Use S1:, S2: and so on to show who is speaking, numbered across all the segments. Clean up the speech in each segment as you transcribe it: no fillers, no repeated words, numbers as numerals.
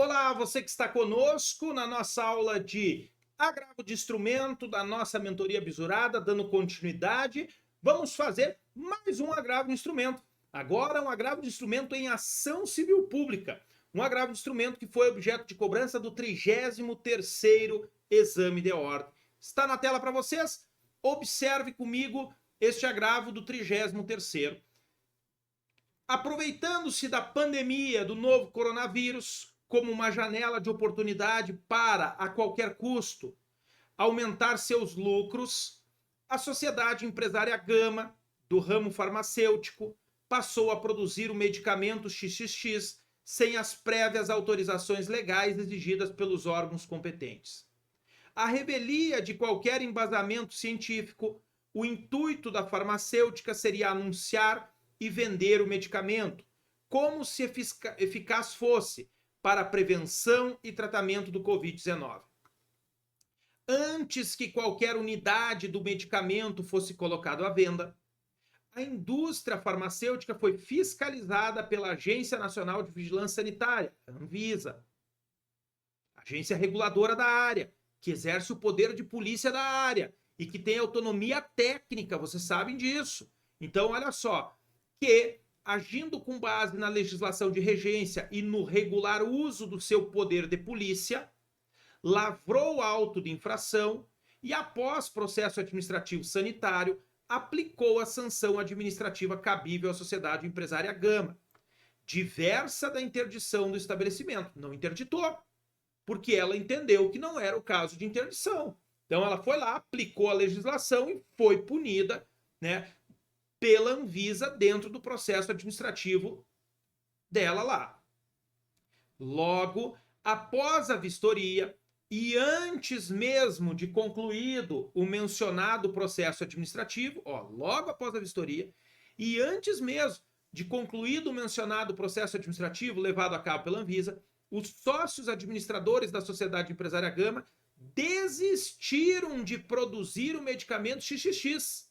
S1: Olá, você que está conosco na nossa aula de agravo de instrumento da nossa mentoria bisurada, dando continuidade. Vamos fazer mais um agravo de instrumento. Agora um agravo de instrumento em ação civil pública. Um agravo de instrumento que foi objeto de cobrança do 33º exame de ordem. Está na tela para vocês? Observe comigo este agravo do 33º. Aproveitando-se da pandemia do novo coronavírus como uma janela de oportunidade para, a qualquer custo, aumentar seus lucros, a sociedade empresária Gama, do ramo farmacêutico, passou a produzir o medicamento XXX sem as prévias autorizações legais exigidas pelos órgãos competentes. À revelia de qualquer embasamento científico, o intuito da farmacêutica seria anunciar e vender o medicamento, como se eficaz fosse para a prevenção e tratamento do Covid-19. Antes que qualquer unidade do medicamento fosse colocado à venda, a indústria farmacêutica foi fiscalizada pela Agência Nacional de Vigilância Sanitária, Anvisa, agência reguladora da área, que exerce o poder de polícia da área e que tem autonomia técnica, vocês sabem disso. Então, olha só, que, agindo com base na legislação de regência e no regular uso do seu poder de polícia, lavrou auto de infração e, após processo administrativo sanitário, aplicou a sanção administrativa cabível à sociedade empresária Gama, diversa da interdição do estabelecimento. Não interditou, porque ela entendeu que não era o caso de interdição. Então ela foi lá, aplicou a legislação e foi punida, né, pela Anvisa dentro do processo administrativo dela lá. Logo, após a vistoria e antes mesmo de concluído o mencionado processo administrativo, logo após a vistoria e antes mesmo de concluído o mencionado processo administrativo levado a cabo pela Anvisa, os sócios administradores da Sociedade Empresária Gama desistiram de produzir o medicamento XXX,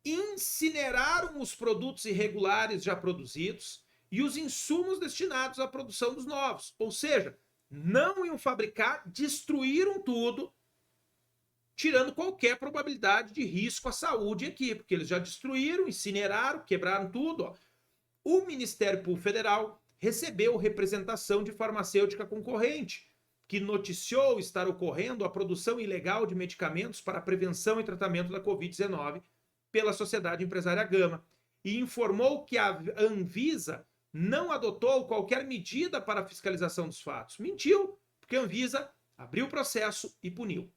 S1: incineraram os produtos irregulares já produzidos e os insumos destinados à produção dos novos. Ou seja, não iam fabricar, destruíram tudo, tirando qualquer probabilidade de risco à saúde aqui, porque eles já destruíram, incineraram, quebraram tudo. O Ministério Público Federal recebeu representação de farmacêutica concorrente, que noticiou estar ocorrendo a produção ilegal de medicamentos para a prevenção e tratamento da Covid-19 pela Sociedade Empresária Gama e informou que a Anvisa não adotou qualquer medida para a fiscalização dos fatos. Mentiu, porque a Anvisa abriu o processo e puniu.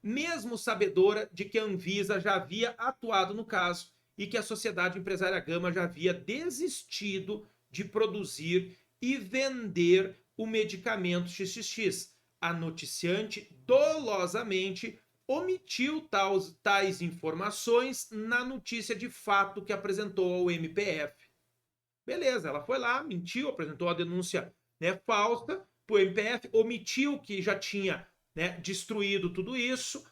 S1: Mesmo sabedora de que a Anvisa já havia atuado no caso e que a Sociedade Empresária Gama já havia desistido de produzir e vender o medicamento XXX, a noticiante dolosamente omitiu tais informações na notícia de fato que apresentou ao MPF. Beleza, ela foi lá, mentiu, apresentou a denúncia, né, falsa para o MPF, omitiu que já tinha, né, destruído tudo isso.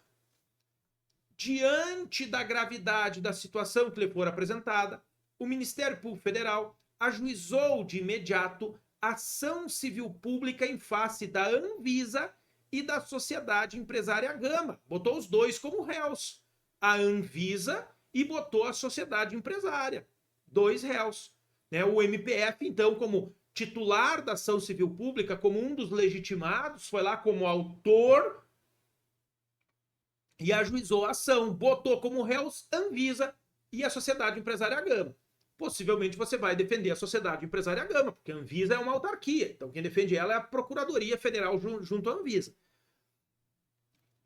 S1: Diante da gravidade da situação que lhe for apresentada, o Ministério Público Federal ajuizou de imediato ação civil pública em face da Anvisa e da Sociedade Empresária Gama. Botou os dois como réus. A Anvisa e botou a Sociedade Empresária. Dois réus. Né? O MPF, então, como titular da ação civil pública, como um dos legitimados, foi lá como autor e ajuizou a ação. Botou como réus Anvisa e a Sociedade Empresária Gama. Possivelmente você vai defender a Sociedade Empresária Gama, porque a Anvisa é uma autarquia. Então quem defende ela é a Procuradoria Federal junto à Anvisa.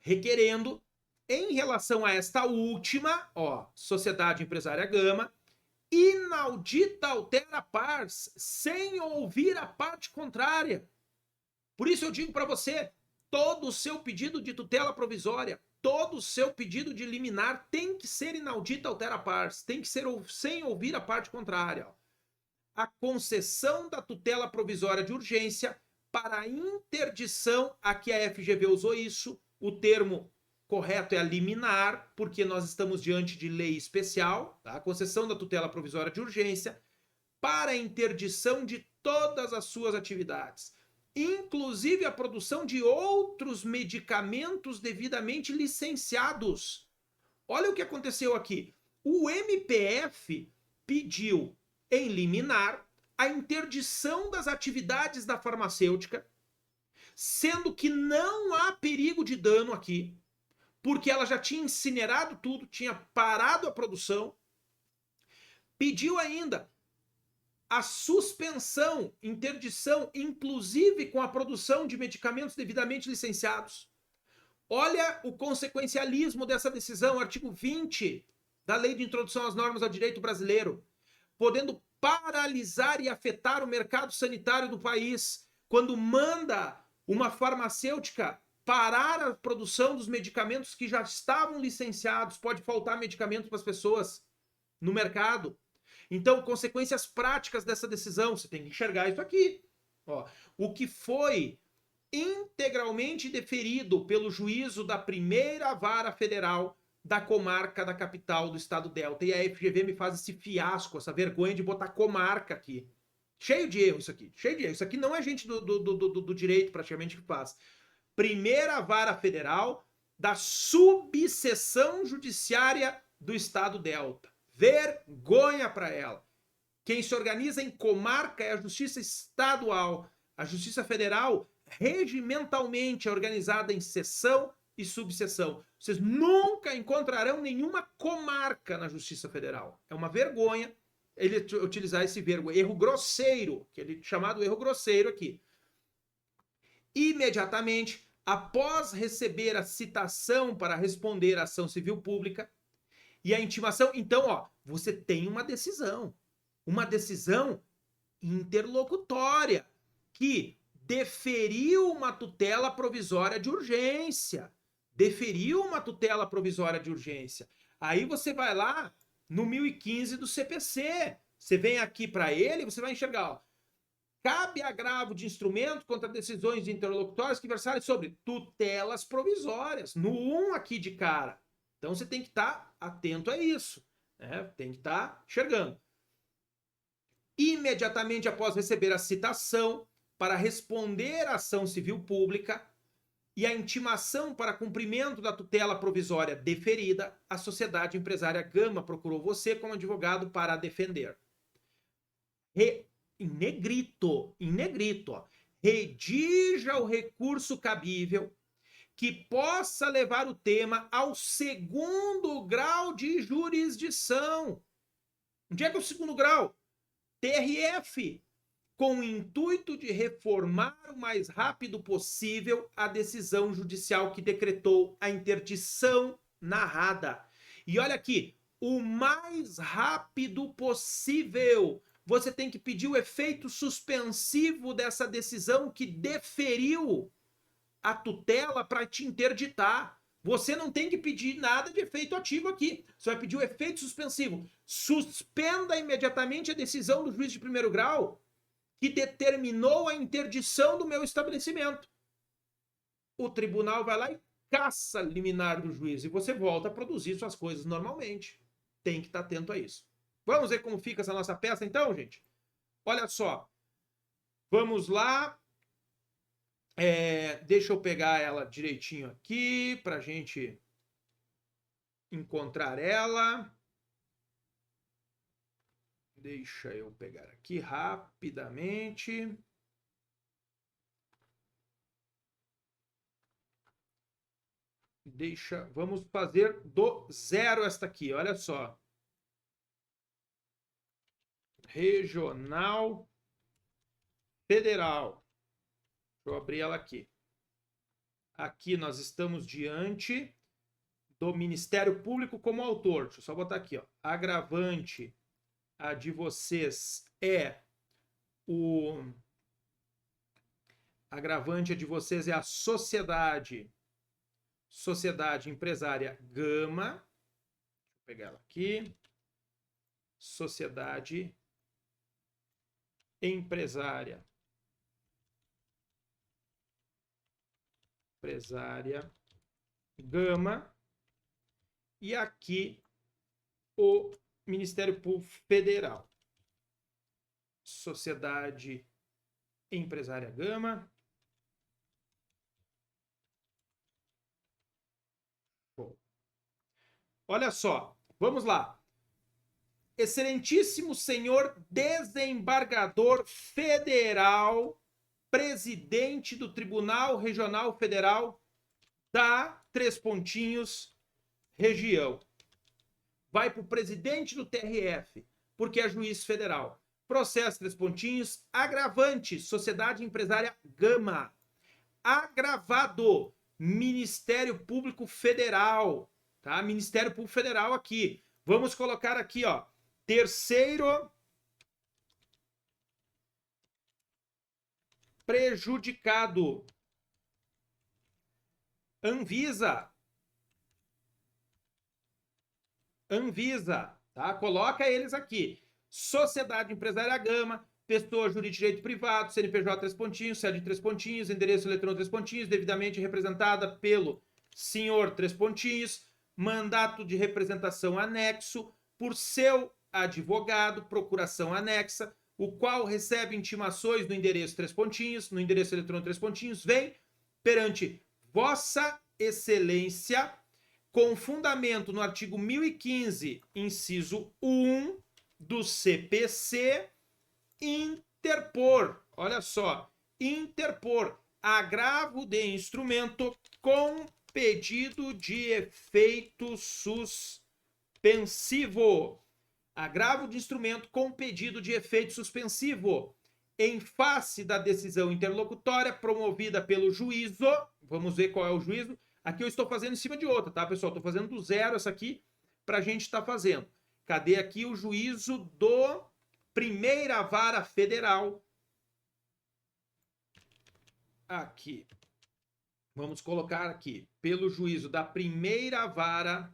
S1: Requerendo, em relação a esta última, Sociedade Empresária Gama, inaudita altera pars, sem ouvir a parte contrária. Por isso eu digo para você, todo o seu pedido de tutela provisória, todo o seu pedido de liminar tem que ser inaudita altera pars, tem que ser sem ouvir a parte contrária. A concessão da tutela provisória de urgência para a interdição, aqui a FGV usou isso, o termo correto é a liminar, porque nós estamos diante de lei especial, tá? A concessão da tutela provisória de urgência para a interdição de todas as suas atividades, inclusive a produção de outros medicamentos devidamente licenciados. Olha o que aconteceu aqui. O MPF pediu em liminar a interdição das atividades da farmacêutica, sendo que não há perigo de dano aqui, porque ela já tinha incinerado tudo, tinha parado a produção. Pediu ainda a suspensão, interdição, inclusive com a produção de medicamentos devidamente licenciados. Olha o consequencialismo dessa decisão, artigo 20 da Lei de Introdução às Normas ao Direito Brasileiro, podendo paralisar e afetar o mercado sanitário do país, quando manda uma farmacêutica parar a produção dos medicamentos que já estavam licenciados, pode faltar medicamento para as pessoas no mercado. Então, consequências práticas dessa decisão, você tem que enxergar isso aqui. Ó, o que foi integralmente deferido pelo juízo da primeira vara federal da comarca da capital do estado Delta. E a FGV me faz esse fiasco, essa vergonha de botar comarca aqui. Cheio de erro isso aqui, cheio de erro. Isso aqui não é gente do direito praticamente que faz. Primeira vara federal da subseção judiciária do estado Delta. Vergonha para ela. Quem se organiza em comarca é a Justiça Estadual. A Justiça Federal, regimentalmente, é organizada em seção e subseção. Vocês nunca encontrarão nenhuma comarca na Justiça Federal. É uma vergonha ele utilizar esse verbo, erro grosseiro, que ele chamado erro grosseiro aqui. Imediatamente, após receber a citação para responder à ação civil pública e a intimação, então, ó, você tem uma decisão interlocutória que deferiu uma tutela provisória de urgência. Aí você vai lá no 1015 do CPC. Você vem aqui para ele, você vai enxergar, ó, cabe agravo de instrumento contra decisões interlocutórias que versarem sobre tutelas provisórias. No 1 aqui de cara. Então você tem que estar atento a isso, né? Tem que estar enxergando. Imediatamente após receber a citação para responder à ação civil pública e a intimação para cumprimento da tutela provisória deferida, a sociedade empresária Gama procurou você como advogado para a defender. Em negrito, ó, redija o recurso cabível que possa levar o tema ao segundo grau de jurisdição. Onde é que é o segundo grau? TRF, com o intuito de reformar o mais rápido possível a decisão judicial que decretou a interdição narrada. E olha aqui, o mais rápido possível. Você tem que pedir o efeito suspensivo dessa decisão que deferiu a tutela para te interditar. Você não tem que pedir nada de efeito ativo aqui. Você vai pedir o efeito suspensivo. Suspenda imediatamente a decisão do juiz de primeiro grau que determinou a interdição do meu estabelecimento. O tribunal vai lá e caça liminar do juiz e você volta a produzir suas coisas normalmente. Tem que estar atento a isso. Vamos ver como fica essa nossa peça então, gente? Olha só. Vamos lá. Deixa eu pegar ela direitinho aqui para a gente encontrar ela. Deixa eu pegar aqui rapidamente. Vamos fazer do zero esta aqui, olha só. Regional Federal. Deixa eu abrir ela aqui. Aqui nós estamos diante do Ministério Público como autor. Deixa eu só botar aqui, ó. Agravante a de vocês é a sociedade empresária Gama. Deixa eu pegar ela aqui. Sociedade empresária Gama. E aqui o Ministério Público Federal. Sociedade Empresária Gama. Olha só, vamos lá. Excelentíssimo senhor desembargador federal, presidente do Tribunal Regional Federal da Três Pontinhos, região. Vai para o presidente do TRF, porque é juiz federal. Processo Três Pontinhos, agravante, Sociedade Empresária Gama. Agravado, Ministério Público Federal, tá? Ministério Público Federal aqui. Vamos colocar aqui, ó, terceiro prejudicado. Anvisa, tá? Coloca eles aqui. Sociedade Empresária Gama, pessoa jurídica de direito privado, CNPJ Três Pontinhos, sede Três Pontinhos, endereço eletrônico Três Pontinhos, devidamente representada pelo senhor Três Pontinhos, mandato de representação anexo por seu advogado, procuração anexa, o qual recebe intimações no endereço Três Pontinhos, no endereço eletrônico Três Pontinhos, vem perante Vossa Excelência, com fundamento no artigo 1015, inciso 1 do CPC, interpor, olha só, interpor agravo de instrumento com pedido de efeito suspensivo. Agravo de instrumento com pedido de efeito suspensivo. Em face da decisão interlocutória promovida pelo juízo, vamos ver qual é o juízo. Aqui eu estou fazendo em cima de outra, tá, pessoal? Estou fazendo do zero essa aqui para a gente estar fazendo. Cadê aqui o juízo do Primeira Vara Federal? Aqui. Vamos colocar aqui, pelo juízo da Primeira Vara.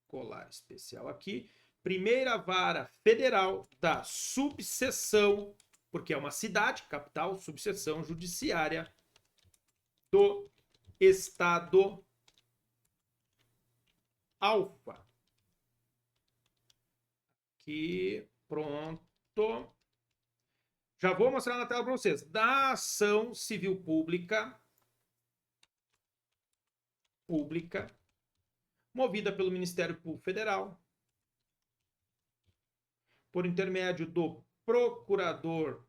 S1: Colar especial aqui. Primeira Vara Federal da subseção, porque é uma cidade, capital, subseção judiciária do Estado Alfa. Aqui, pronto. Já vou mostrar na tela para vocês. Da ação civil pública, movida pelo Ministério Público Federal, por intermédio do Procurador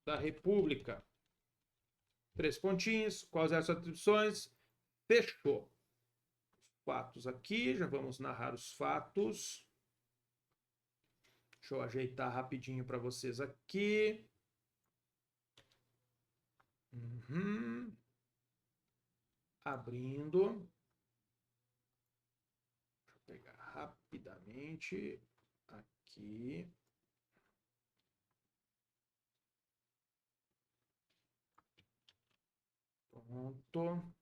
S1: da República, Três Pontinhos, quais eram as atribuições? Fechou. Os fatos aqui, já vamos narrar os fatos. Deixa eu ajeitar rapidinho para vocês aqui. Abrindo. Deixa eu pegar rapidamente aqui. Pronto.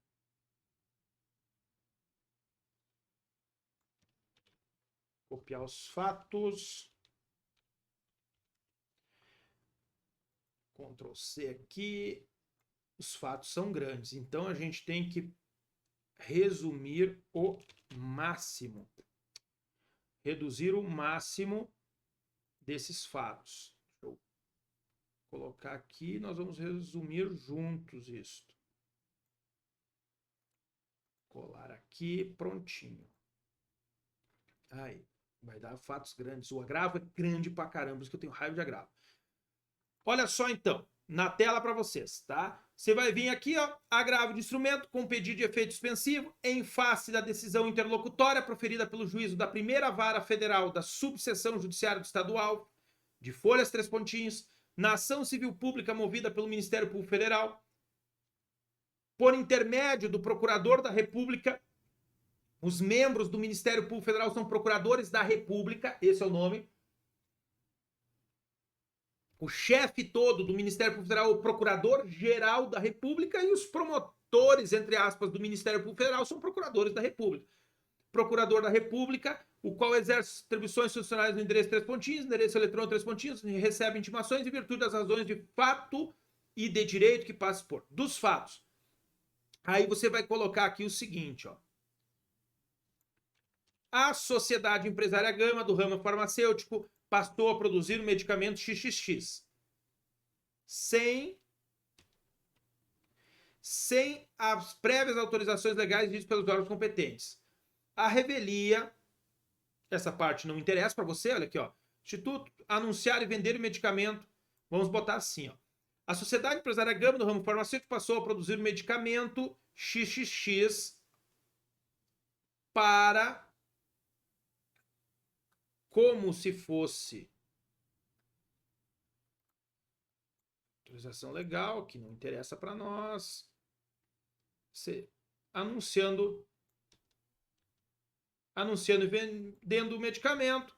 S1: Copiar os fatos. Ctrl C aqui. Os fatos são grandes, então a gente tem que resumir o máximo. Reduzir o máximo desses fatos. Deixa eu colocar aqui, nós vamos resumir juntos isto. Colar aqui, prontinho. Aí, vai dar fatos grandes. O agravo é grande pra caramba, por isso que eu tenho raiva de agravo. Olha só então, na tela para vocês, tá? Você vai vir aqui, ó, agravo de instrumento com pedido de efeito suspensivo em face da decisão interlocutória proferida pelo juízo da Primeira Vara Federal da Subseção Judiciária do Estadual de Folhas Três Pontinhos, na ação civil pública movida pelo Ministério Público Federal, por intermédio do Procurador da República. Os membros do Ministério Público Federal são procuradores da República, esse é o nome. O chefe todo do Ministério Público Federal é o Procurador-Geral da República e os promotores, entre aspas, do Ministério Público Federal são procuradores da República. Procurador da República, o qual exerce atribuições institucionais no endereço Três Pontinhos, endereço eletrônico Três Pontinhos, recebe intimações em virtude das razões de fato e de direito que passa por. Dos fatos. Aí você vai colocar aqui o seguinte, ó. A Sociedade Empresária Gama, do ramo farmacêutico, passou a produzir o medicamento XXX. Sem as prévias autorizações legais ditas pelos órgãos competentes. A revelia, essa parte não interessa para você, olha aqui, ó. Instituto, anunciar e vender o medicamento, vamos botar assim, ó. A Sociedade Empresária Gama, do ramo farmacêutico, passou a produzir o medicamento XXX para, como se fosse autorização legal, que não interessa para nós, anunciando e vendendo o medicamento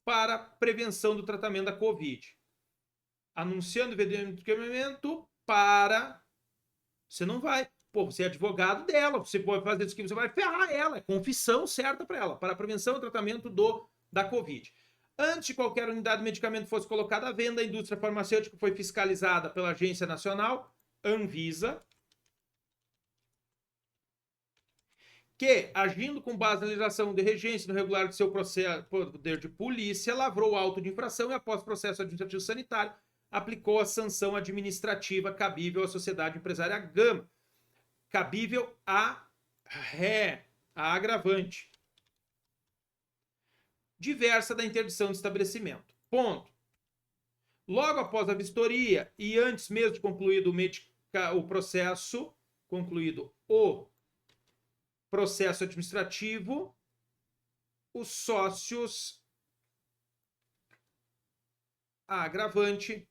S1: para prevenção do tratamento da Covid. Anunciando e vendendo o medicamento para... Você não vai... Pô, você é advogado dela, você pode fazer isso aqui, você vai ferrar ela, é confissão certa para ela, para a prevenção e tratamento da Covid. Antes de qualquer unidade de medicamento fosse colocada à venda, a indústria farmacêutica foi fiscalizada pela Agência Nacional, Anvisa, que, agindo com base na legislação de regência no regular de seu poder de polícia, lavrou o auto de infração e, após processo administrativo sanitário, aplicou a sanção administrativa cabível à Sociedade Empresária Gama, cabível a agravante diversa da interdição de estabelecimento. Ponto. Logo após a vistoria e antes mesmo de concluído o processo administrativo, os sócios, a agravante,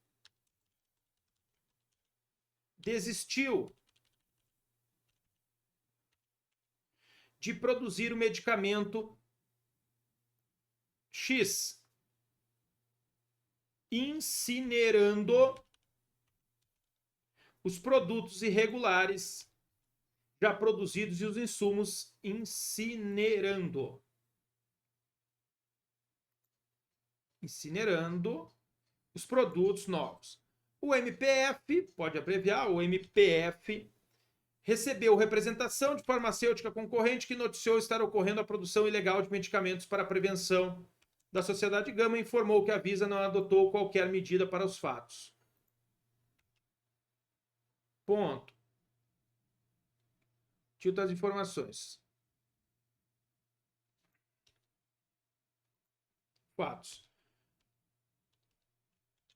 S1: desistiu de produzir o medicamento X, incinerando os produtos irregulares já produzidos e os insumos incinerando os produtos novos. O MPF, pode abreviar, o MPF recebeu representação de farmacêutica concorrente que noticiou estar ocorrendo a produção ilegal de medicamentos para a prevenção da Sociedade Gama e informou que a Anvisa não adotou qualquer medida para os fatos. Ponto. Título das informações. Fatos.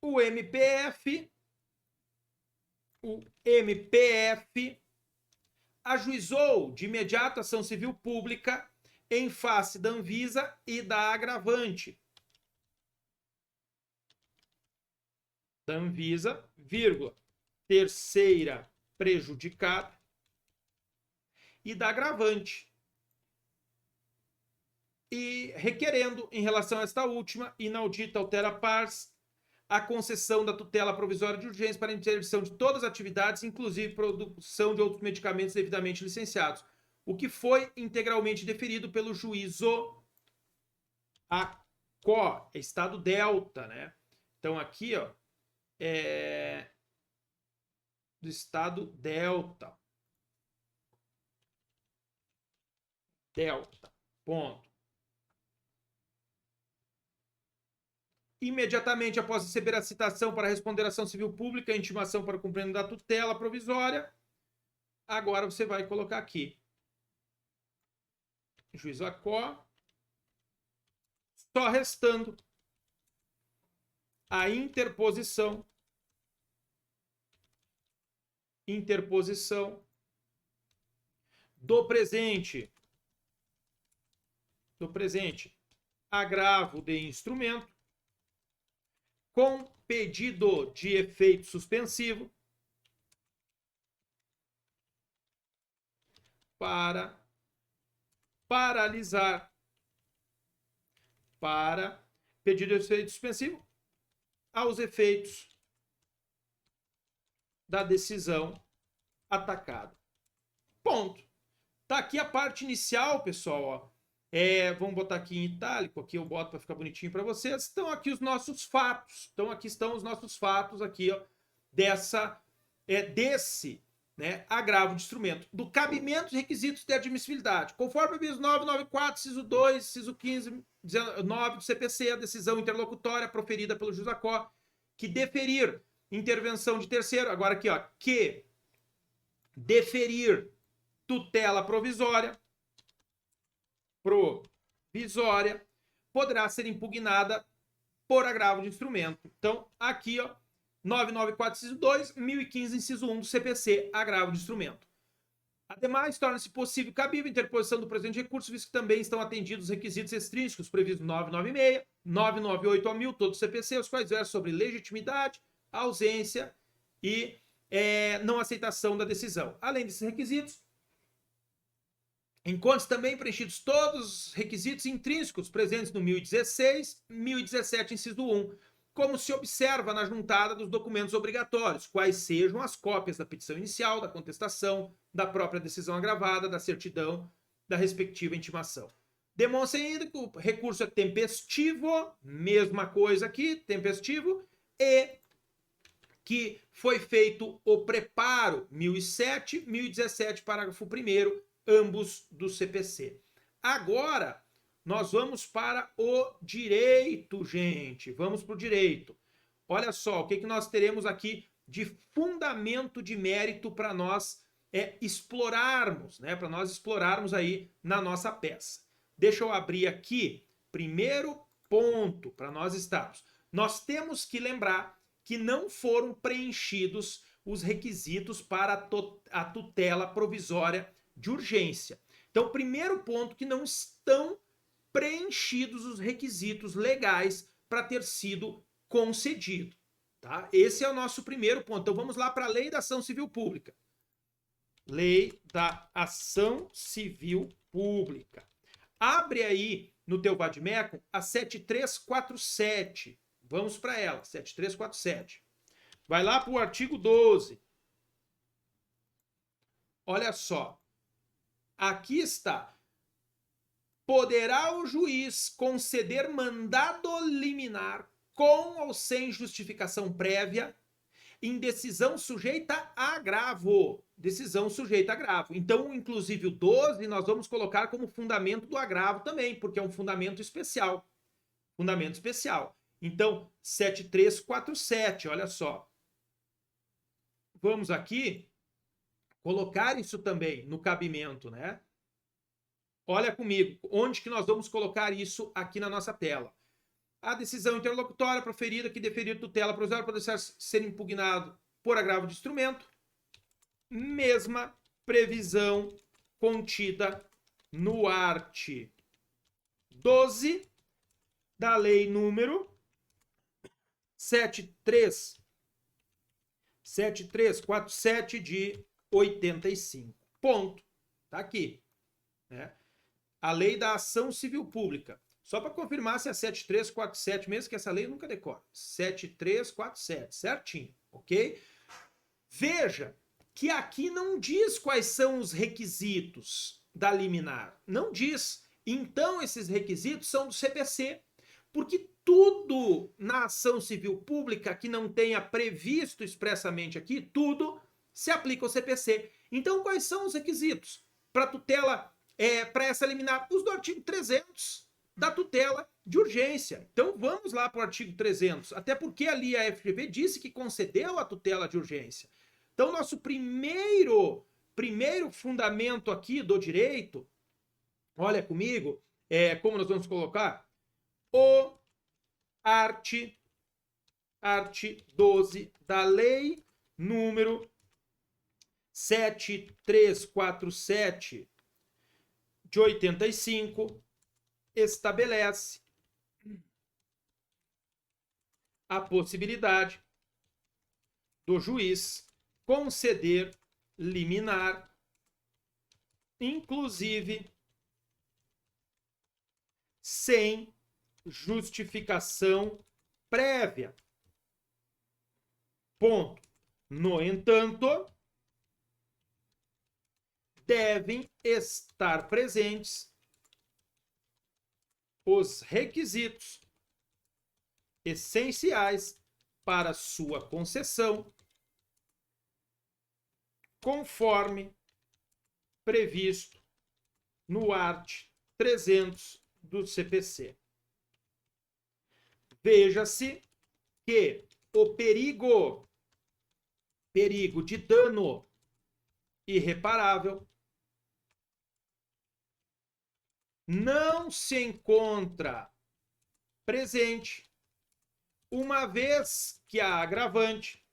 S1: O MPF ajuizou de imediato ação civil pública em face da Anvisa e da agravante. Da Anvisa, terceira prejudicada, e da agravante. E requerendo, em relação a esta última, inaudita altera pars, a concessão da tutela provisória de urgência para a interdição de todas as atividades, inclusive produção de outros medicamentos devidamente licenciados, o que foi integralmente deferido pelo juízo ACO, Estado Delta, né? Então aqui, ó, do Estado Delta. Ponto. Imediatamente após receber a citação para responder à ação civil pública, a intimação para o cumprimento da tutela provisória, agora você vai colocar aqui. Juízo ACO, só restando a interposição do presente agravo de instrumento com pedido de efeito suspensivo para paralisar, pedido de efeito suspensivo aos efeitos da decisão atacada. Ponto. Tá aqui a parte inicial, pessoal, ó. Vamos botar aqui em itálico, aqui eu boto para ficar bonitinho para vocês. Estão aqui os nossos fatos. Então aqui estão os nossos fatos aqui, ó, desse né, agravo de instrumento, do cabimento e requisitos de admissibilidade, conforme o aviso 994, inciso 2, inciso 15, 19 do CPC, a decisão interlocutória proferida pelo juiz da Có, que deferir intervenção de terceiro, agora aqui, ó, que deferir tutela provisória, poderá ser impugnada por agravo de instrumento. Então, aqui, ó, 994, inciso 2, 1015, inciso 1 do CPC, agravo de instrumento. Ademais, torna-se possível e cabível a interposição do presente recurso, visto que também estão atendidos os requisitos extrínsecos previstos 996, 998 ao 1000, todos os CPC, os quais versam sobre legitimidade, ausência e não aceitação da decisão. Além desses requisitos, encontre-se também preenchidos todos os requisitos intrínsecos presentes no 1016, 1017, inciso 1, como se observa na juntada dos documentos obrigatórios, quais sejam as cópias da petição inicial, da contestação, da própria decisão agravada, da certidão, da respectiva intimação. Demonstra ainda que o recurso é tempestivo, mesma coisa aqui, tempestivo, e que foi feito o preparo 1007, 1017, parágrafo 1º, ambos do CPC. Agora, nós vamos para o direito, gente. Vamos para o direito. Olha só, o que nós teremos aqui de fundamento de mérito para nós explorarmos, né? Para nós explorarmos aí na nossa peça. Deixa eu abrir aqui, primeiro ponto, para nós estarmos. Nós temos que lembrar que não foram preenchidos os requisitos para a tutela provisória de urgência. Então, primeiro ponto, que não estão preenchidos os requisitos legais para ter sido concedido. Tá? Esse é o nosso primeiro ponto. Então, vamos lá para a Lei da Ação Civil Pública. Lei da Ação Civil Pública. Abre aí no teu Vadmecum a 7347. Vamos para ela, 7347. Vai lá para o artigo 12. Olha só. Aqui está. Poderá o juiz conceder mandado liminar com ou sem justificação prévia em decisão sujeita a agravo. Decisão sujeita a agravo. Então, inclusive o 12 nós vamos colocar como fundamento do agravo também, porque é um fundamento especial. Fundamento especial. Então, 7347, olha só. Vamos aqui colocar isso também no cabimento, né? Olha comigo, onde que nós vamos colocar isso aqui na nossa tela? A decisão interlocutória proferida que deferir tutela provisória pode ser impugnado por agravo de instrumento, mesma previsão contida no art. 12 da lei número 7347 de 85. Ponto. Tá aqui, né? A Lei da Ação Civil Pública. Só para confirmar se é 7347 mesmo, que essa lei eu nunca decoro. 7347, certinho, ok? Veja que aqui não diz quais são os requisitos da liminar. Não diz. Então, esses requisitos são do CPC. Porque tudo na ação civil pública que não tenha previsto expressamente aqui, tudo se aplica ao CPC. Então, quais são os requisitos para tutela, para essa liminar? Os do artigo 300 da tutela de urgência. Então, vamos lá para o artigo 300, até porque ali a FGV disse que concedeu a tutela de urgência. Então, nosso primeiro fundamento aqui do direito, olha comigo, como nós vamos colocar? O art 12 da lei número 7347 de 85 estabelece a possibilidade do juiz conceder liminar, inclusive sem justificação prévia. Ponto. No entanto, devem estar presentes os requisitos essenciais para sua concessão, conforme previsto no art. 300 do CPC. Veja-se que o perigo de dano irreparável não se encontra presente, uma vez que a agravante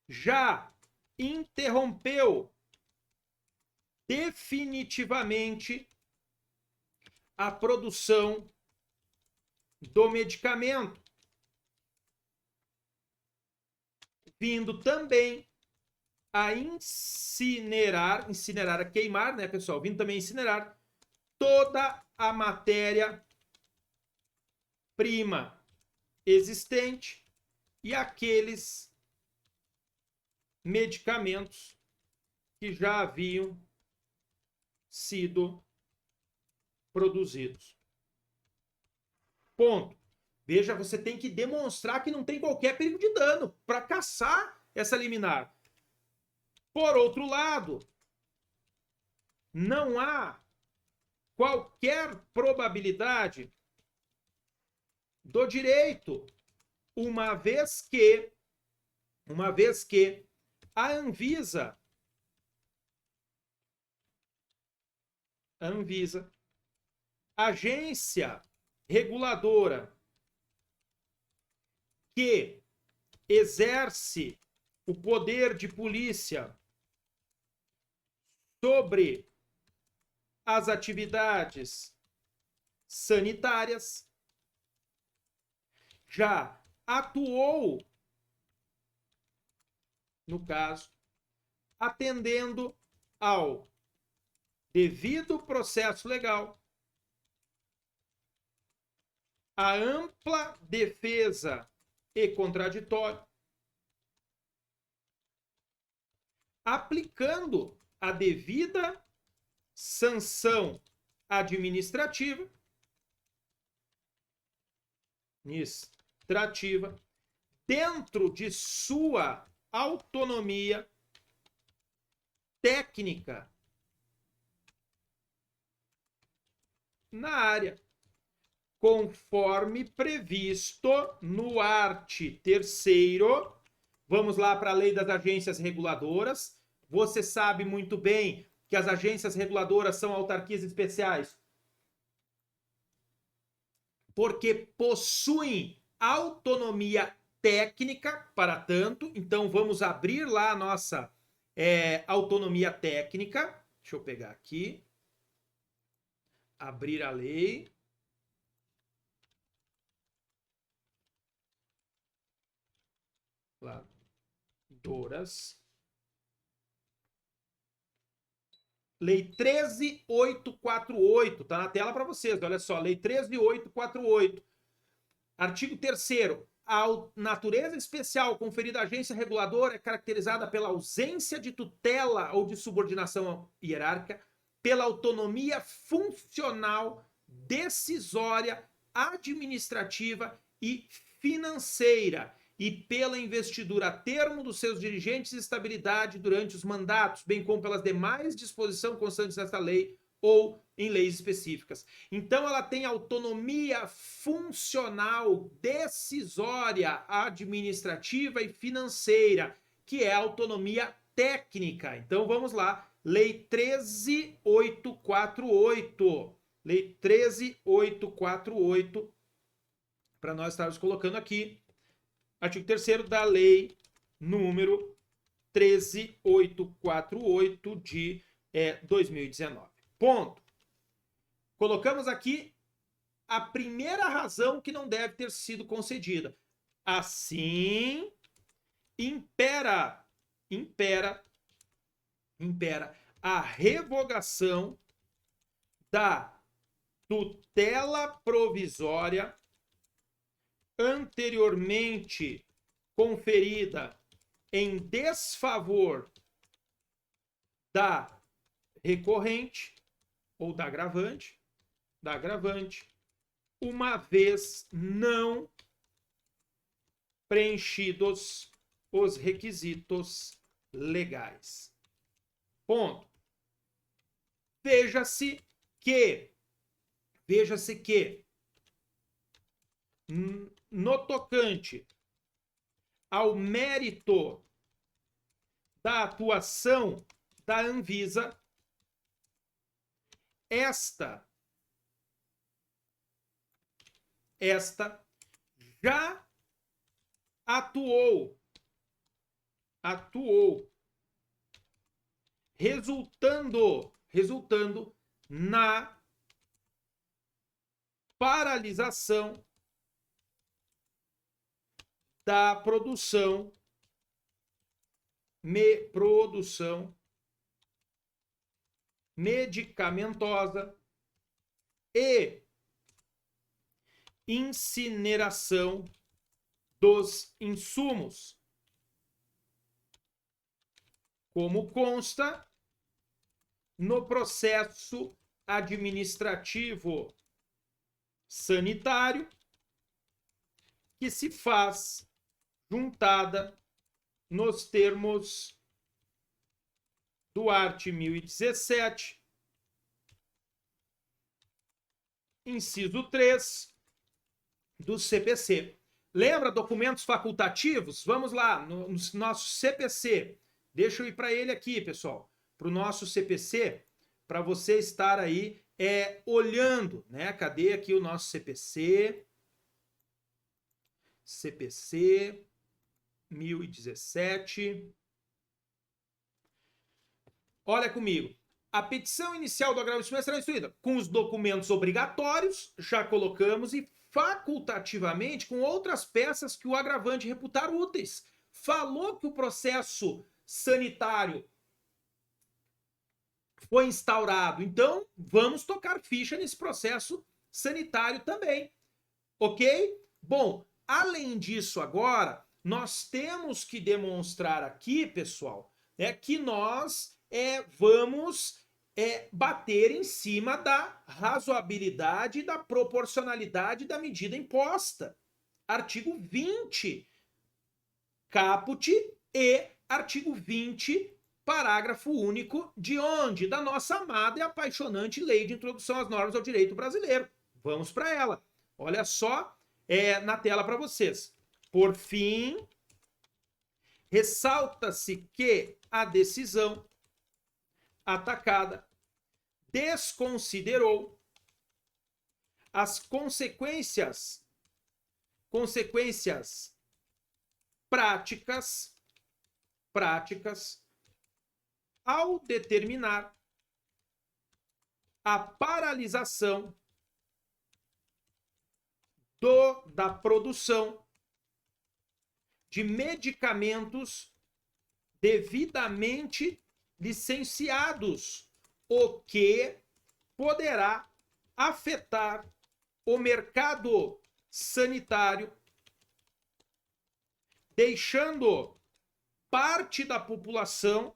S1: já interrompeu definitivamente a produção do medicamento, vindo também a incinerar, a queimar, né, pessoal? Vindo também a incinerar toda a matéria-prima existente e aqueles medicamentos que já haviam sido produzidos. Ponto. Veja, você tem que demonstrar que não tem qualquer perigo de dano para caçar essa liminar. Por outro lado, não há qualquer probabilidade do direito, uma vez que a Anvisa, agência reguladora que exerce o poder de polícia sobre as atividades sanitárias, já atuou, no caso, atendendo ao devido processo legal, a ampla defesa e contraditório, aplicando a devida sanção administrativa, dentro de sua autonomia técnica na área, conforme previsto no art. 3º. Vamos lá para a lei das agências reguladoras. Você sabe muito bem que as agências reguladoras são autarquias especiais porque possuem autonomia técnica para tanto. Então, vamos abrir lá a nossa autonomia técnica. Deixa eu pegar aqui. Abrir a lei. Reguladoras. Lei 13.848, tá na tela para vocês, olha só, Lei 13.848. Artigo 3º. A natureza especial conferida à agência reguladora é caracterizada pela ausência de tutela ou de subordinação hierárquica, pela autonomia funcional, decisória, administrativa e financeira, e pela investidura a termo dos seus dirigentes e estabilidade durante os mandatos, bem como pelas demais disposições constantes nesta lei ou em leis específicas. Então, ela tem autonomia funcional, decisória, administrativa e financeira, que é a autonomia técnica. Então, vamos lá. Lei 13.848. Lei 13.848, para nós estarmos colocando aqui. Artigo 3º da lei número 13.848 de 2019. Ponto. Colocamos aqui a primeira razão que não deve ter sido concedida. Assim, impera a revogação da tutela provisória anteriormente conferida em desfavor da recorrente ou da agravante, uma vez não preenchidos os requisitos legais. Ponto. Veja-se que no tocante ao mérito da atuação da Anvisa, esta já atuou, resultando na paralisação da produção medicamentosa e incineração dos insumos, como consta no processo administrativo sanitário que se faz juntada nos termos do art. 1017, inciso 3 do CPC. Lembra documentos facultativos? Vamos lá, no nosso CPC. Deixa eu ir para ele aqui, pessoal. Para o nosso CPC, para você estar aí olhando, né? Cadê aqui o nosso CPC? CPC 1017. Olha comigo. A petição inicial do agravamento será instruída com os documentos obrigatórios, já colocamos, e facultativamente com outras peças que o agravante reputar úteis. Falou que o processo sanitário foi instaurado, então vamos tocar ficha nesse processo sanitário também, ok? Bom, além disso agora, nós temos que demonstrar aqui, pessoal, que nós vamos bater em cima da razoabilidade e da proporcionalidade da medida imposta. Artigo 20, caput, e artigo 20, parágrafo único, de onde? Da nossa amada e apaixonante Lei de Introdução às Normas ao Direito Brasileiro. Vamos para ela. Olha só, na tela para vocês. Por fim, ressalta-se que a decisão atacada desconsiderou as consequências práticas ao determinar a paralisação da produção de medicamentos devidamente licenciados, o que poderá afetar o mercado sanitário, deixando parte da população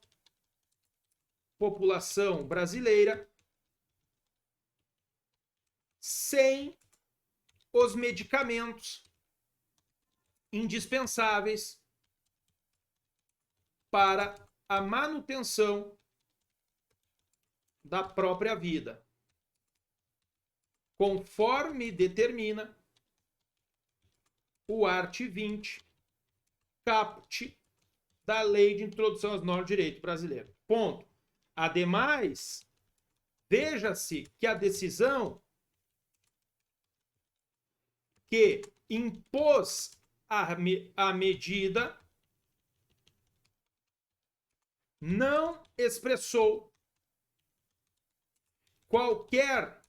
S1: brasileira sem os medicamentos indispensáveis para a manutenção da própria vida, conforme determina o art. 20, caput, da Lei de Introdução às Normas do Direito Brasileiro. Ponto. Ademais, veja-se que a decisão que impôs a medida não expressou qualquer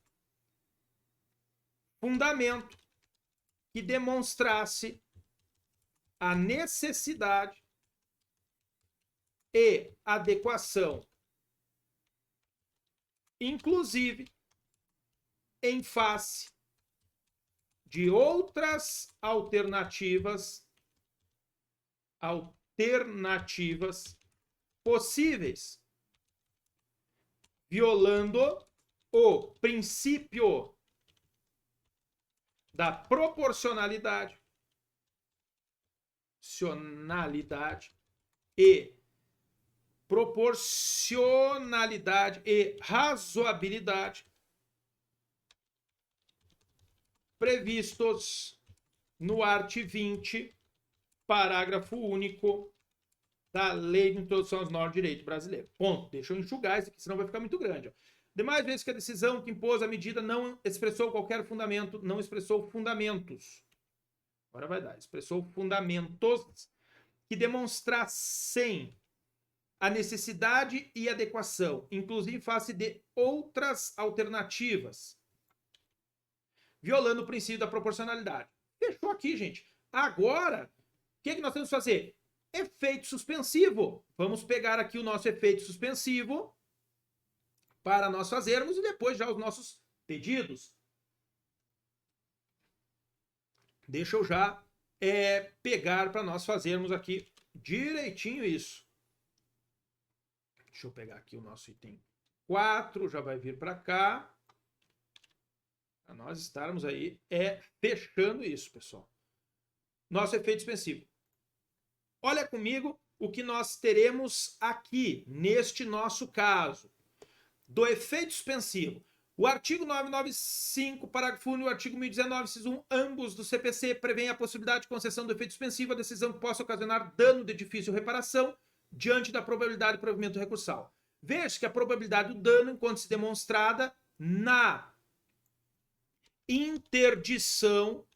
S1: fundamento que demonstrasse a necessidade e adequação, inclusive em face de outras alternativas possíveis, violando o princípio da proporcionalidade e proporcionalidade e razoabilidade previstos no art. 20, parágrafo único da Lei de Introdução às Normas de Direito Brasileiro. Ponto. Deixa eu enxugar isso aqui, senão vai ficar muito grande. Ó. Demais vezes que a decisão que impôs a medida não expressou qualquer fundamento, não expressou fundamentos. Agora vai dar. Expressou fundamentos que demonstrassem a necessidade e adequação, inclusive em face de outras alternativas, violando o princípio da proporcionalidade. Fechou aqui, gente. Agora, o que nós temos que fazer? Efeito suspensivo. Vamos pegar aqui o nosso efeito suspensivo para nós fazermos e depois já os nossos pedidos. Deixa eu já pegar para nós fazermos aqui direitinho isso. Deixa eu pegar aqui o nosso item 4, já vai vir para cá. Para nós estarmos aí fechando isso, pessoal. Nosso efeito suspensivo. Olha comigo o que nós teremos aqui, neste nosso caso, do efeito suspensivo. O artigo 995, parágrafo único, e o artigo 1019, inciso 1, ambos do CPC, prevêem a possibilidade de concessão do efeito suspensivo à decisão que possa ocasionar dano de difícil reparação diante da probabilidade de provimento recursal. Veja que a probabilidade do dano, enquanto se demonstrada na interdição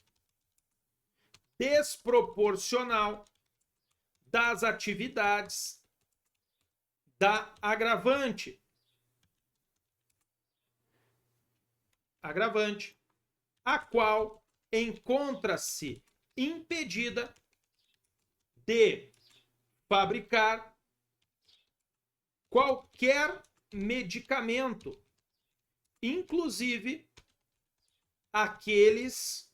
S1: desproporcional das atividades da agravante, a qual encontra-se impedida de fabricar qualquer medicamento, inclusive aqueles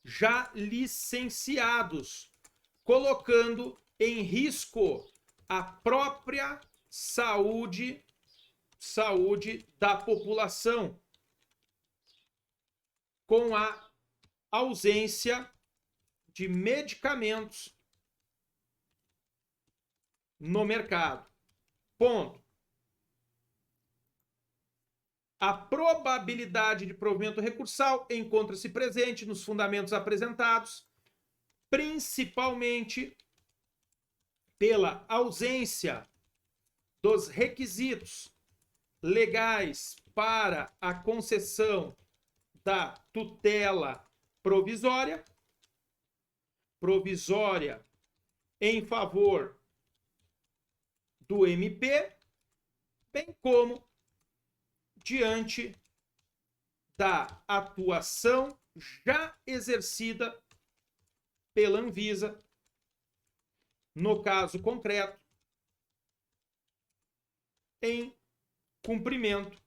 S1: já licenciados, colocando em risco a própria saúde da população, com a ausência de medicamentos no mercado. Ponto. A probabilidade de provimento recursal encontra-se presente nos fundamentos apresentados, principalmente pela ausência dos requisitos legais para a concessão da tutela provisória em favor do MP, bem como diante da atuação já exercida pela Anvisa, no caso concreto, em cumprimento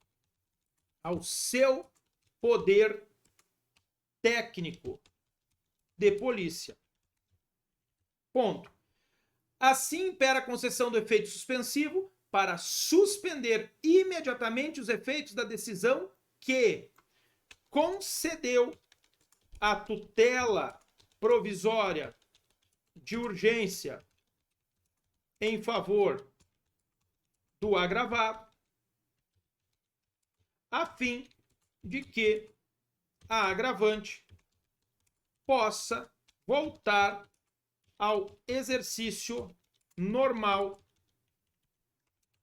S1: ao seu poder técnico de polícia. Ponto. Assim impera a concessão do efeito suspensivo para suspender imediatamente os efeitos da decisão que concedeu a tutela provisória de urgência em favor do agravado, a fim de que a agravante possa voltar ao exercício normal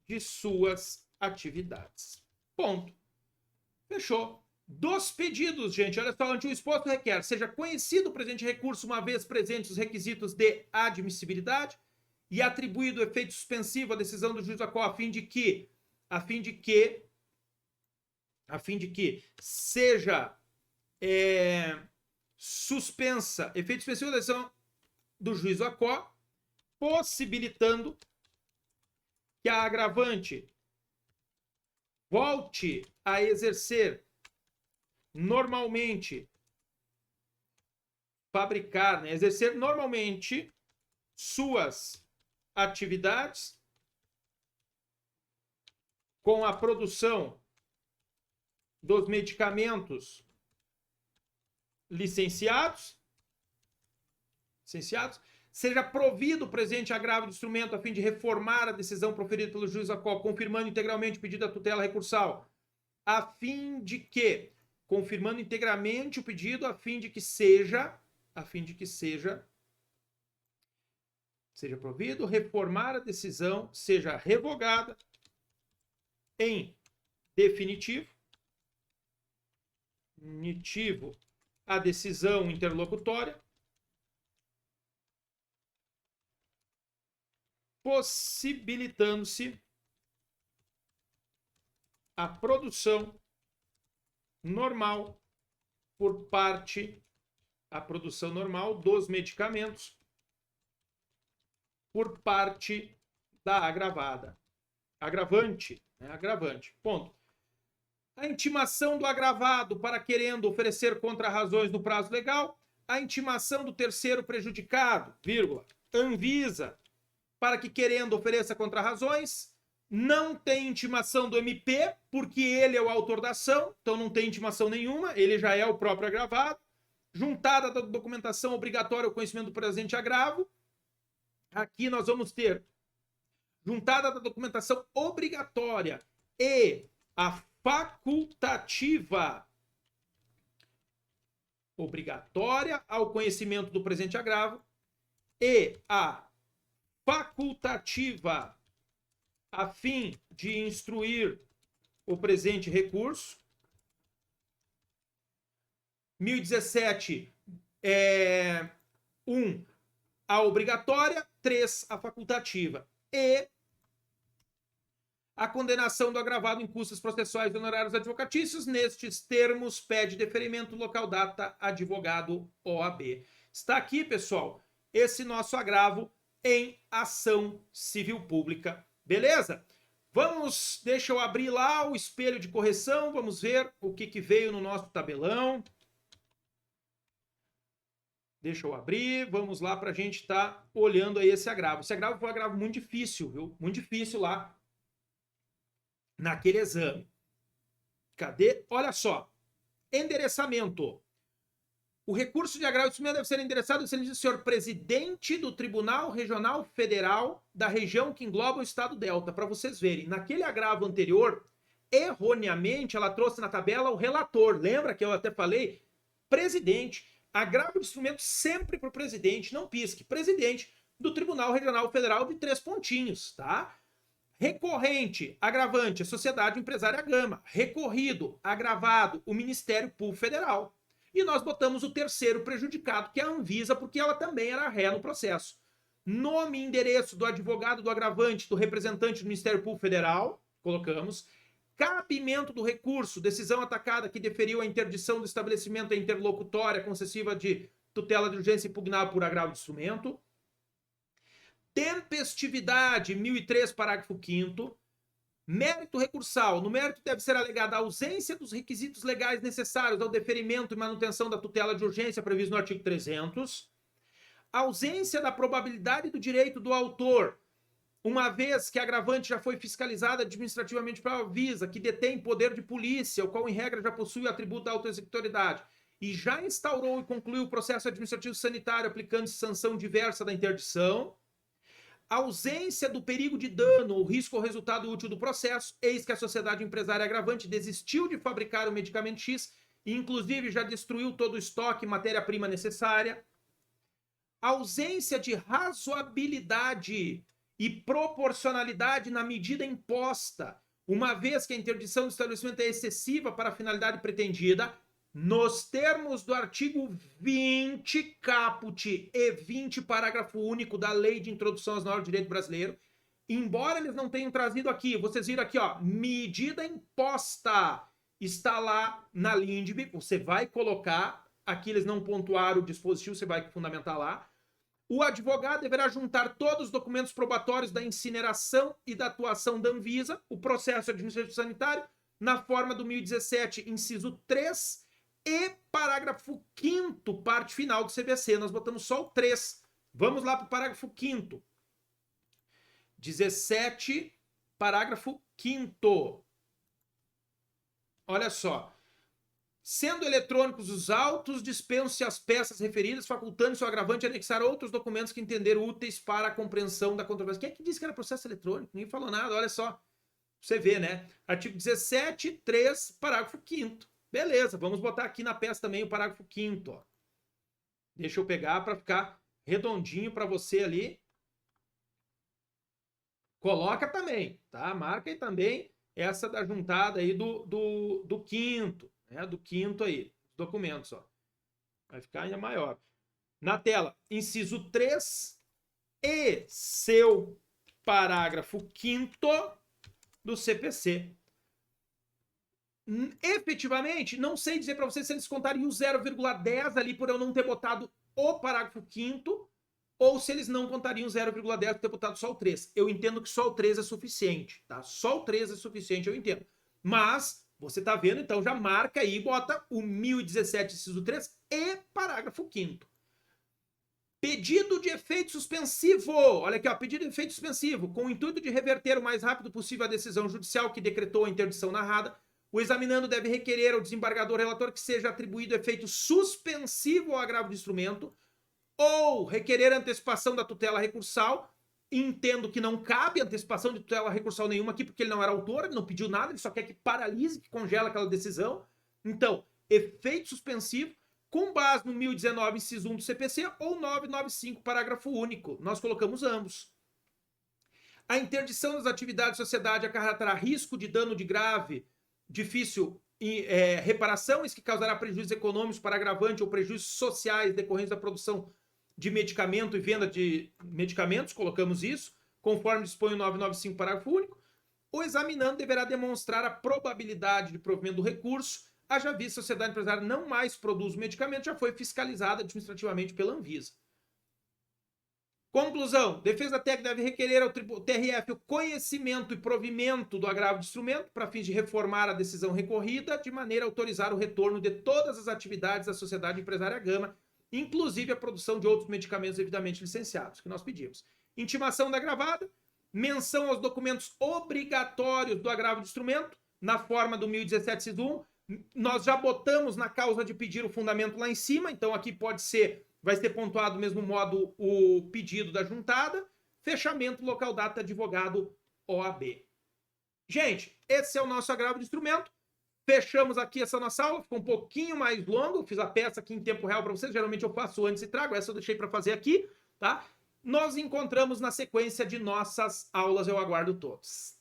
S1: de suas atividades. Ponto. Fechou. Dos pedidos, gente, olha só, ante o exposto requer, seja conhecido o presente recurso uma vez presentes os requisitos de admissibilidade e atribuído o efeito suspensivo à decisão do juiz da qual a fim de que seja suspensa, efeito suspensivo da decisão do juiz da qual, possibilitando que a agravante volte a exercer normalmente, exercer normalmente suas atividades com a produção dos medicamentos licenciados, seja provido o presente agravo do instrumento a fim de reformar a decisão proferida pelo juiz a qual, confirmando integralmente o pedido da tutela recursal, a fim de que, confirmando integralmente o pedido, a fim de que seja provido, reformar a decisão, seja revogada em definitivo a decisão interlocutória, possibilitando-se a produção normal dos medicamentos por parte da agravante. Ponto. A intimação do agravado para querendo oferecer contra-razões no prazo legal, a intimação do terceiro prejudicado, Anvisa, para que querendo ofereça contra-razões, não tem intimação do MP, porque ele é o autor da ação, então não tem intimação nenhuma, ele já é o próprio agravado, juntada da documentação obrigatória ao conhecimento do presente agravo, aqui nós vamos ter juntada da documentação obrigatória e a facultativa obrigatória ao conhecimento do presente agravo e a facultativa a fim de instruir o presente recurso. 1017 a obrigatória, 3 a facultativa e a condenação do agravado em custas processuais e honorários advocatícios. Nestes termos, pede deferimento local data advogado OAB. Está aqui, pessoal, esse nosso agravo em ação civil pública. Beleza? Deixa eu abrir lá o espelho de correção, vamos ver o que veio no nosso tabelão. Deixa eu abrir, vamos lá para a gente estar olhando aí esse agravo. Esse agravo foi um agravo muito difícil, viu? Muito difícil lá naquele exame. Cadê? Olha só. Endereçamento. O recurso de agravo de instrumento deve ser endereçado ao senhor presidente do Tribunal Regional Federal da região que engloba o estado Delta. Para vocês verem, naquele agravo anterior, erroneamente, ela trouxe na tabela o relator. Lembra que eu até falei? Presidente. Agravo de instrumento sempre para o presidente, não pisque. Presidente do Tribunal Regional Federal de 3 pontinhos, tá? Recorrente, agravante, a Sociedade Empresária Gama. Recorrido, agravado, o Ministério Público Federal. E nós botamos o terceiro prejudicado, que é a Anvisa, porque ela também era ré no processo. Nome e endereço do advogado do agravante, do representante do Ministério Público Federal, colocamos. Cabimento do recurso, decisão atacada que deferiu a interdição do estabelecimento interlocutória concessiva de tutela de urgência impugnada por agravo de instrumento. Tempestividade, 1003, parágrafo 5º. Mérito recursal. No mérito deve ser alegada a ausência dos requisitos legais necessários ao deferimento e manutenção da tutela de urgência previsto no artigo 300. Ausência da probabilidade do direito do autor, uma vez que a agravante já foi fiscalizada administrativamente pela Anvisa, que detém poder de polícia, o qual em regra já possui o atributo da autoexecutoriedade, e já instaurou e concluiu o processo administrativo sanitário aplicando-se sanção diversa da interdição. Ausência do perigo de dano ou risco ao resultado útil do processo, eis que a sociedade empresária agravante desistiu de fabricar o medicamento X e inclusive já destruiu todo o estoque e matéria-prima necessária. Ausência de razoabilidade e proporcionalidade na medida imposta, uma vez que a interdição do estabelecimento é excessiva para a finalidade pretendida, nos termos do artigo 20 caput e 20 parágrafo único da Lei de Introdução às Normas do Direito Brasileiro, embora eles não tenham trazido aqui, vocês viram aqui, ó, medida imposta, está lá na LINDB, você vai colocar, aqui eles não pontuaram o dispositivo, você vai fundamentar lá. O advogado deverá juntar todos os documentos probatórios da incineração e da atuação da Anvisa, o processo administrativo sanitário, na forma do 1017, inciso 3, e parágrafo 5º, parte final do CVC. Nós botamos só o 3. Vamos lá para o parágrafo 5º. 17, parágrafo 5º. Olha só. Sendo eletrônicos os autos, dispense as peças referidas, facultando-se o agravante a anexar outros documentos que entender úteis para a compreensão da controvérsia. Quem é que disse que era processo eletrônico? Ninguém falou nada, olha só. Você vê, né? Artigo 17, 3, parágrafo 5º. Beleza, vamos botar aqui na peça também o parágrafo 5º, ó. Deixa eu pegar para ficar redondinho para você ali. Coloca também, tá? Marca aí também essa da juntada aí do 5º, né? Do 5º aí, documentos, ó. Vai ficar ainda maior. Na tela, inciso 3 e seu parágrafo 5º do CPC. Efetivamente, não sei dizer para vocês se eles contariam o 0,10 ali por eu não ter botado o parágrafo 5º, ou se eles não contariam 0,10 por ter botado só o 3. Eu entendo que só o 3 é suficiente, tá? Só o 3 é suficiente, eu entendo. Mas, você tá vendo, então já marca aí e bota o 1017, inciso 3 e parágrafo 5º. Pedido de efeito suspensivo. Olha aqui, ó, pedido de efeito suspensivo. Com o intuito de reverter o mais rápido possível a decisão judicial que decretou a interdição narrada, o examinando deve requerer ao desembargador relator que seja atribuído efeito suspensivo ao agravo de instrumento ou requerer antecipação da tutela recursal. Entendo que não cabe antecipação de tutela recursal nenhuma aqui, porque ele não era autor, ele não pediu nada, ele só quer que paralise, que congela aquela decisão. Então, efeito suspensivo, com base no 1019, inciso 1 do CPC, ou 995, parágrafo único. Nós colocamos ambos. A interdição das atividades de sociedade acarretará risco de dano de grave, difícil reparação, isso que causará prejuízos econômicos para agravante ou prejuízos sociais decorrentes da produção de medicamento e venda de medicamentos, colocamos isso, conforme dispõe o 995, parágrafo único. O examinando deverá demonstrar a probabilidade de provimento do recurso, haja vista a sociedade empresária não mais produz o medicamento, já foi fiscalizada administrativamente pela Anvisa. Conclusão, defesa técnica deve requerer ao TRF o conhecimento e provimento do agravo de instrumento para fins de reformar a decisão recorrida, de maneira a autorizar o retorno de todas as atividades da sociedade empresária Gama, inclusive a produção de outros medicamentos devidamente licenciados, que nós pedimos. Intimação da agravada, menção aos documentos obrigatórios do agravo de instrumento, na forma do 1017, inciso 1. Nós já botamos na causa de pedir o fundamento lá em cima, então aqui pode ser... vai ser pontuado do mesmo modo o pedido da juntada. Fechamento, local, data, advogado, OAB. Gente, esse é o nosso agravo de instrumento. Fechamos aqui essa nossa aula. Ficou um pouquinho mais longo. Fiz a peça aqui em tempo real para vocês. Geralmente eu faço antes e trago. Essa eu deixei para fazer aqui, tá? Nós encontramos na sequência de nossas aulas. Eu aguardo todos.